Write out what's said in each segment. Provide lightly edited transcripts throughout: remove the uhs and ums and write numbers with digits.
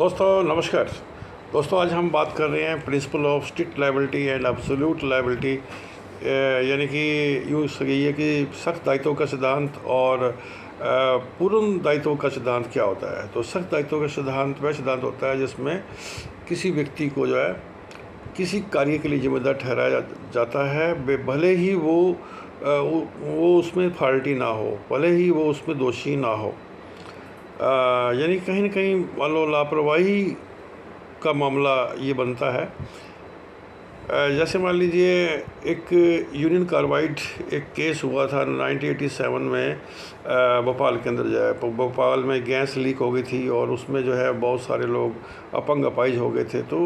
दोस्तों नमस्कार। दोस्तों आज हम बात कर रहे हैं principle of strict liability and absolute liability, यानी कि यूँ कहिए कि सख्त दायित्व का सिद्धांत और पूर्ण दायित्व का सिद्धांत क्या होता है। तो सख्त दायित्व का सिद्धांत वह सिद्धांत होता है जिसमें किसी व्यक्ति को जो है किसी कार्य के लिए जिम्मेदार ठहराया जाता है, भले ही वो उसमें फॉल्टी ना हो, भले ही वो उसमें दोषी ना हो। यानी कहीं ना कहीं मान लो लापरवाही का मामला ये बनता है। जैसे मान लीजिए एक यूनियन कार्बाइड एक केस हुआ था 1987 में भोपाल के अंदर जो है भोपाल में गैस लीक हो गई थी और उसमें जो है बहुत सारे लोग अपंग अपाहिज हो गए थे। तो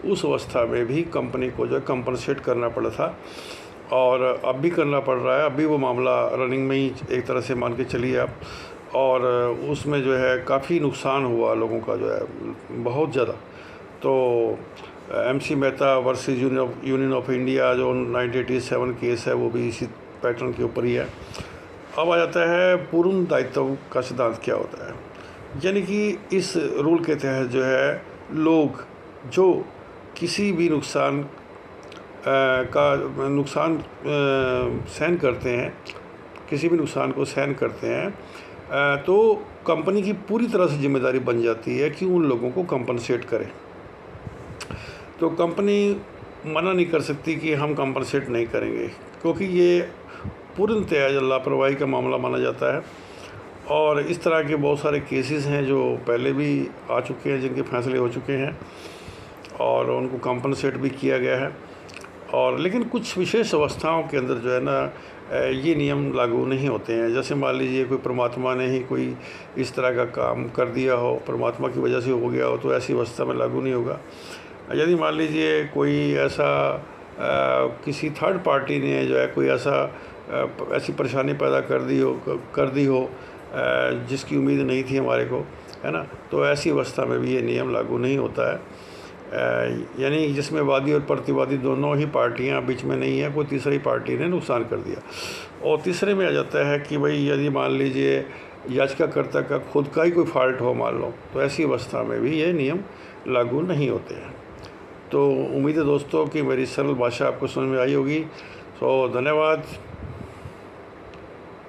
उस अवस्था में भी कंपनी को जो है कंपनसेट करना पड़ा था और अब भी करना पड़ रहा है। अभी वो मामला रनिंग में ही एक तरह से मान के चलिए आप। और उसमें जो है काफ़ी नुकसान हुआ लोगों का जो है बहुत ज़्यादा। तो MC Mehta versus union of India जो 1987 केस है वो भी इसी पैटर्न के ऊपर ही है। अब आ जाता है पूर्ण दायित्व का सिद्धांत क्या होता है। यानी कि इस रूल के तहत जो है लोग जो किसी भी नुकसान सहन करते हैं, किसी भी नुकसान को सहन करते हैं, तो कंपनी की पूरी तरह से जिम्मेदारी बन जाती है कि उन लोगों को कंपनसेट करें। तो कंपनी मना नहीं कर सकती कि हम कंपनसेट नहीं करेंगे, क्योंकि ये पूर्णतया लापरवाही का मामला माना जाता है। और इस तरह के बहुत सारे केसेस हैं जो पहले भी आ चुके हैं, जिनके फैसले हो चुके हैं और उनको कंपनसेट भी किया गया है। और लेकिन कुछ विशेष अवस्थाओं के अंदर जो है ना ये नियम लागू नहीं होते हैं। जैसे मान लीजिए कोई परमात्मा ने ही कोई इस तरह का काम कर दिया हो, परमात्मा की वजह से हो गया हो, तो ऐसी अवस्था में लागू नहीं होगा। यदि मान लीजिए कोई ऐसा किसी थर्ड पार्टी ने जो है कोई ऐसी परेशानी पैदा कर दी हो जिसकी उम्मीद नहीं थी हमारे को, है ना, तो ऐसी अवस्था में भी ये नियम लागू नहीं होता है। यानी जिसमें वादी और प्रतिवादी दोनों ही पार्टियां बीच में नहीं है, कोई तीसरी पार्टी ने नुकसान कर दिया। और तीसरे में आ जाता है कि भाई यदि मान लीजिए याचिकाकर्ता का खुद का ही कोई फॉल्ट हो मान लो, तो ऐसी अवस्था में भी ये नियम लागू नहीं होते हैं। तो उम्मीद है दोस्तों कि मेरी सरल भाषा आपको समझ में आई होगी। तो धन्यवाद।